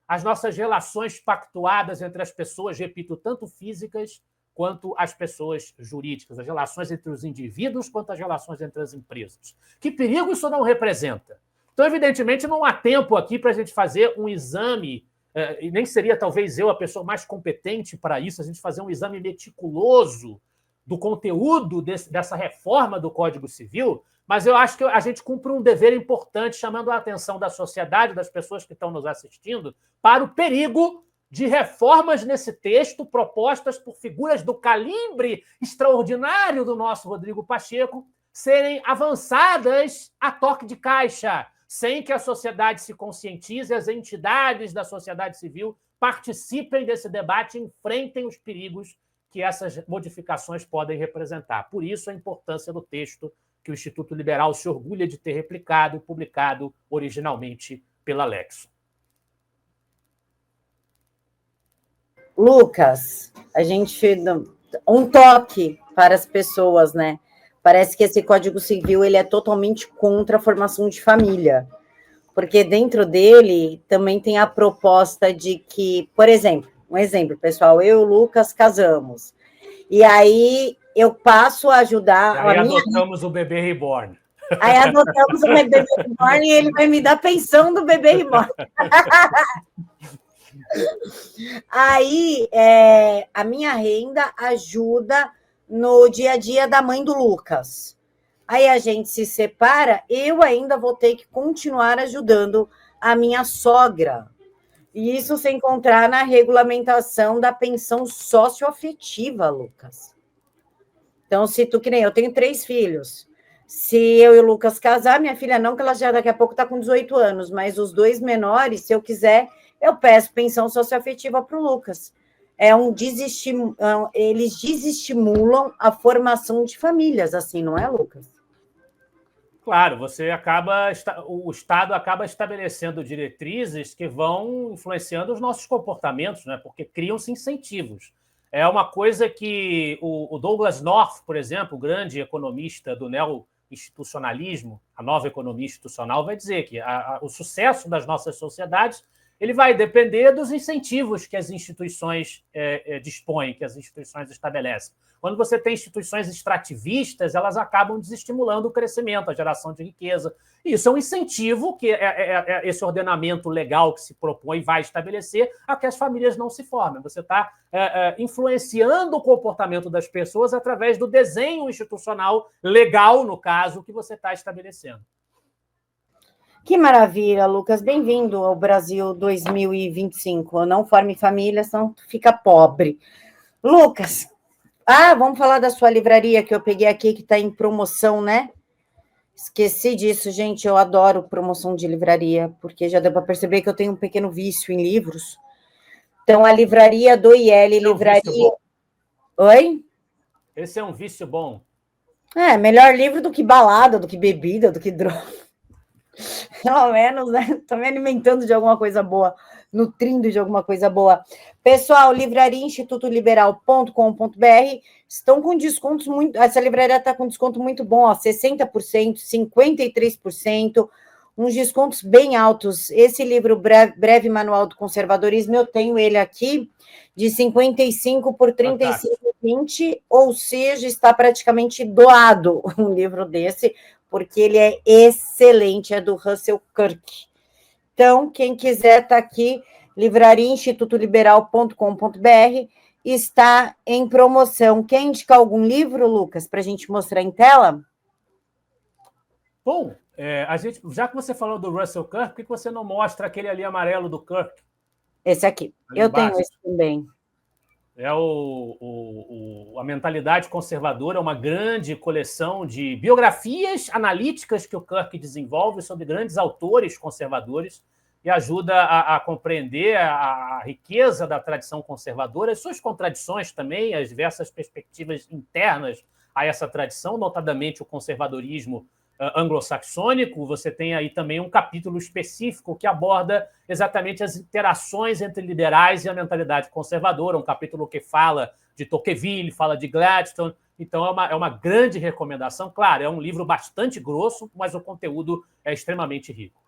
as nossas relações pactuadas entre as pessoas, repito, tanto físicas quanto as pessoas jurídicas, as relações entre os indivíduos quanto as relações entre as empresas. Que perigo isso não representa? Então, evidentemente, não há tempo aqui para a gente fazer um exame, e nem seria talvez eu a pessoa mais competente para isso, a gente fazer um exame meticuloso do conteúdo dessa reforma do Código Civil, mas eu acho que a gente cumpre um dever importante, chamando a atenção da sociedade, das pessoas que estão nos assistindo, para o perigo de reformas nesse texto propostas por figuras do calibre extraordinário do nosso Rodrigo Pacheco serem avançadas a toque de caixa, sem que a sociedade se conscientize, as entidades da sociedade civil participem desse debate e enfrentem os perigos que essas modificações podem representar. Por isso, a importância do texto que o Instituto Liberal se orgulha de ter replicado e publicado originalmente pela Lexo. Lucas, a gente um toque para as pessoas, né? Parece que esse Código Civil ele é totalmente contra a formação de família, porque dentro dele também tem a proposta de que, por exemplo, um exemplo, pessoal, eu e o Lucas casamos, e aí eu passo a ajudar... E aí adotamos o bebê reborn. Aí adotamos o bebê reborn e ele vai me dar pensão do bebê reborn. Aí a minha renda ajuda no dia a dia da mãe do Lucas. Aí a gente se separa, eu ainda vou ter que continuar ajudando a minha sogra. E isso sem encontrar na regulamentação da pensão socioafetiva, Lucas. Então, se tu, que nem eu, tenho 3 filhos. Se eu e o Lucas casar, minha filha não, que ela já daqui a pouco está com 18 anos, mas os 2 menores, se eu quiser, eu peço pensão socioafetiva para o Lucas. Eles desestimulam a formação de famílias, assim, não é, Lucas? Claro, o Estado acaba estabelecendo diretrizes que vão influenciando os nossos comportamentos, né? Porque criam-se incentivos. É uma coisa que o Douglas North, por exemplo, o grande economista do neo-institucionalismo, a nova economia institucional, vai dizer que o sucesso das nossas sociedades ele vai depender dos incentivos que as instituições dispõem, que as instituições estabelecem. Quando você tem instituições extrativistas, elas acabam desestimulando o crescimento, a geração de riqueza. E isso é um incentivo que esse ordenamento legal que se propõe vai estabelecer a que as famílias não se formem. Você está influenciando o comportamento das pessoas através do desenho institucional legal, no caso, que você está estabelecendo. Que maravilha, Lucas. Bem-vindo ao Brasil 2025. Não forme família, senão tu fica pobre. Lucas, vamos falar da sua livraria que eu peguei aqui, que está em promoção, né? Esqueci disso, gente. Eu adoro promoção de livraria, porque já deu para perceber que eu tenho um pequeno vício em livros. Então, a livraria do IL, livraria... Oi? Esse é um vício bom. Melhor livro do que balada, do que bebida, do que droga. Pelo menos, né? Estou me alimentando de alguma coisa boa, nutrindo de alguma coisa boa. Pessoal, livraria institutoliberal.com.br estão com descontos muito... Essa livraria está com desconto muito bom, ó, 60%, 53%, uns descontos bem altos. Esse livro, Breve Manual do Conservadorismo, eu tenho ele aqui, de 55 por 35,20, ou seja, está praticamente doado um livro desse, porque ele é excelente, é do Russell Kirk. Então, quem quiser está aqui, livraria institutoliberal.com.br, está em promoção. Quer indicar algum livro, Lucas, para a gente mostrar em tela? Bom, já que você falou do Russell Kirk, por que você não mostra aquele ali amarelo do Kirk? Esse aqui. Eu tenho esse também. É a Mentalidade Conservadora, uma grande coleção de biografias analíticas que o Kirk desenvolve sobre grandes autores conservadores e ajuda a compreender a riqueza da tradição conservadora, as suas contradições também, as diversas perspectivas internas a essa tradição, notadamente o conservadorismo anglo-saxônico. Você tem aí também um capítulo específico que aborda exatamente as interações entre liberais e a mentalidade conservadora, um capítulo que fala de Tocqueville, fala de Gladstone. Então, é uma grande recomendação. Claro, é um livro bastante grosso, mas o conteúdo é extremamente rico.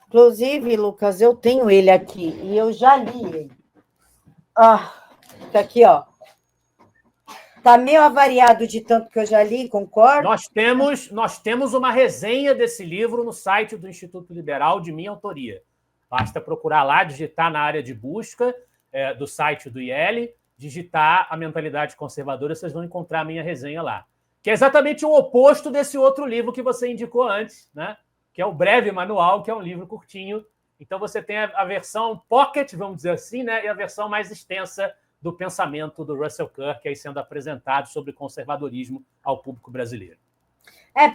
Inclusive, Lucas, eu tenho ele aqui e eu já li ele. Tá aqui, ó. Tá meio avariado de tanto que eu já li, concordo? Nós temos uma resenha desse livro no site do Instituto Liberal, de minha autoria. Basta procurar lá, digitar na área de busca do site do IEL, digitar a mentalidade conservadora, vocês vão encontrar a minha resenha lá. Que é exatamente o oposto desse outro livro que você indicou antes, né? Que é o Breve Manual, que é um livro curtinho. Então, você tem a versão pocket, vamos dizer assim, né? E a versão mais extensa do pensamento do Russell Kirk aí sendo apresentado sobre conservadorismo ao público brasileiro.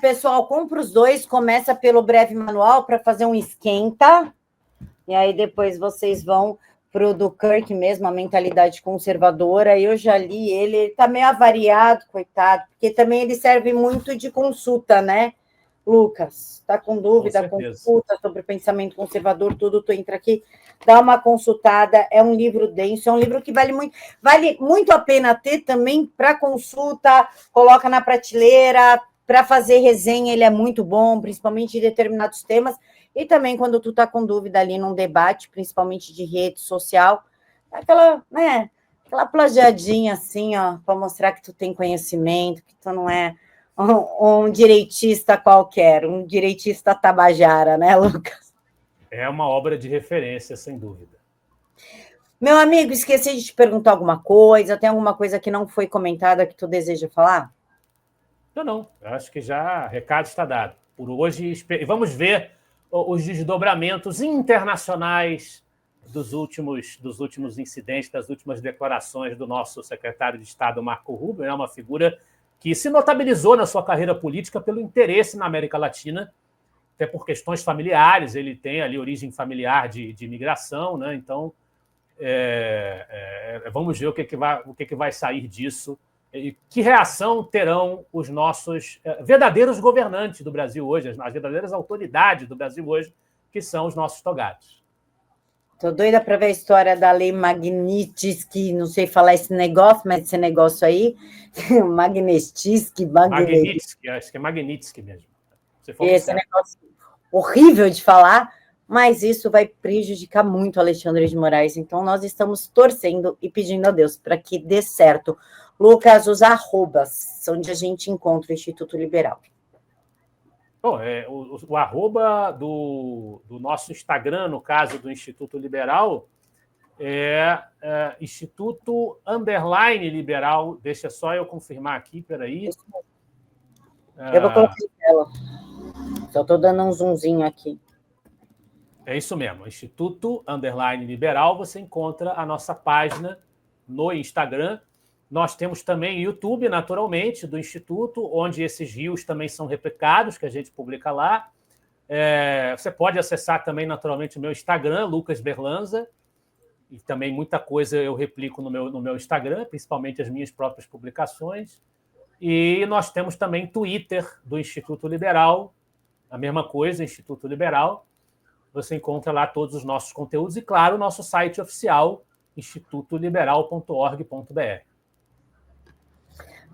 Pessoal, compra os dois, começa pelo Breve Manual para fazer um esquenta, e aí depois vocês vão para o do Kirk mesmo, a mentalidade conservadora. Eu já li ele está meio avariado, coitado, porque também ele serve muito de consulta, né, Lucas? Está com dúvida, consulta sobre pensamento conservador, tudo, tu entra aqui, dá uma consultada, é um livro denso, é um livro que vale muito a pena ter também para consulta, coloca na prateleira, para fazer resenha, ele é muito bom, principalmente de determinados temas, e também quando tu tá com dúvida ali num debate, principalmente de rede social, aquela plagiadinha assim, ó, para mostrar que tu tem conhecimento, que tu não é um direitista qualquer, um direitista tabajara, né, Lucas? É uma obra de referência, sem dúvida. Meu amigo, esqueci de te perguntar alguma coisa, tem alguma coisa que não foi comentada que tu deseja falar? Não. Acho que já recado está dado. Por hoje, vamos ver os desdobramentos internacionais dos últimos incidentes, das últimas declarações do nosso secretário de Estado, Marco Rubio. É uma figura que se notabilizou na sua carreira política pelo interesse na América Latina, até por questões familiares. Ele tem ali origem familiar de imigração, né? Então, vamos ver o que vai sair disso. E que reação terão os nossos verdadeiros governantes do Brasil hoje, as verdadeiras autoridades do Brasil hoje, que são os nossos togados. Tô doida para ver a história da lei Magnitsky, não sei falar esse negócio, mas esse negócio aí, Magnitsky, acho que é Magnitsky mesmo. Esse negócio horrível de falar, mas isso vai prejudicar muito o Alexandre de Moraes, então nós estamos torcendo e pedindo a Deus para que dê certo. Lucas, os arrobas, onde a gente encontra o Instituto Liberal. Bom, o arroba do nosso Instagram, no caso do Instituto Liberal, Instituto _Liberal. Deixa só eu confirmar aqui, peraí. Eu vou colocar em tela. Só estou dando um zoomzinho aqui. É isso mesmo, Instituto _Liberal. Você encontra a nossa página no Instagram. Nós temos também YouTube, naturalmente, do Instituto, onde esses rios também são replicados, que a gente publica lá. Você pode acessar também, naturalmente, o meu Instagram, Lucas Berlanza, e também muita coisa eu replico no meu Instagram, principalmente as minhas próprias publicações. E nós temos também Twitter do Instituto Liberal, a mesma coisa, Instituto Liberal. Você encontra lá todos os nossos conteúdos e, claro, o nosso site oficial, institutoliberal.org.br.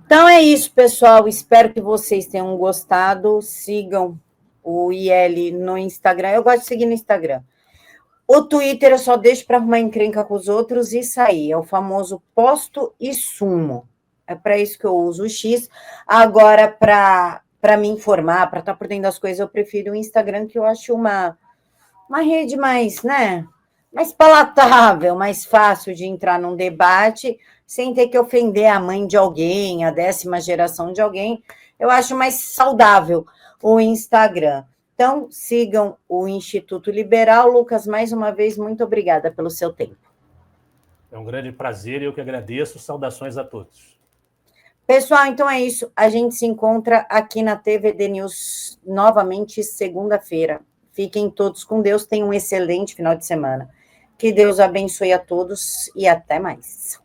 Então é isso, pessoal. Espero que vocês tenham gostado. Sigam o IEL no Instagram. Eu gosto de seguir no Instagram. O Twitter eu só deixo para arrumar encrenca com os outros e sair. É o famoso posto e sumo. É para isso que eu uso o X. Agora, para me informar, para estar por dentro das coisas, eu prefiro o Instagram, que eu acho uma rede mais, né? mais palatável, mais fácil de entrar num debate, sem ter que ofender a mãe de alguém, a 10ª geração de alguém. Eu acho mais saudável o Instagram. Então, sigam o Instituto Liberal. Lucas, mais uma vez, muito obrigada pelo seu tempo. É um grande prazer e eu que agradeço. Saudações a todos. Pessoal, então é isso. A gente se encontra aqui na TVD News novamente segunda-feira. Fiquem todos com Deus. Tenham um excelente final de semana. Que Deus abençoe a todos e até mais.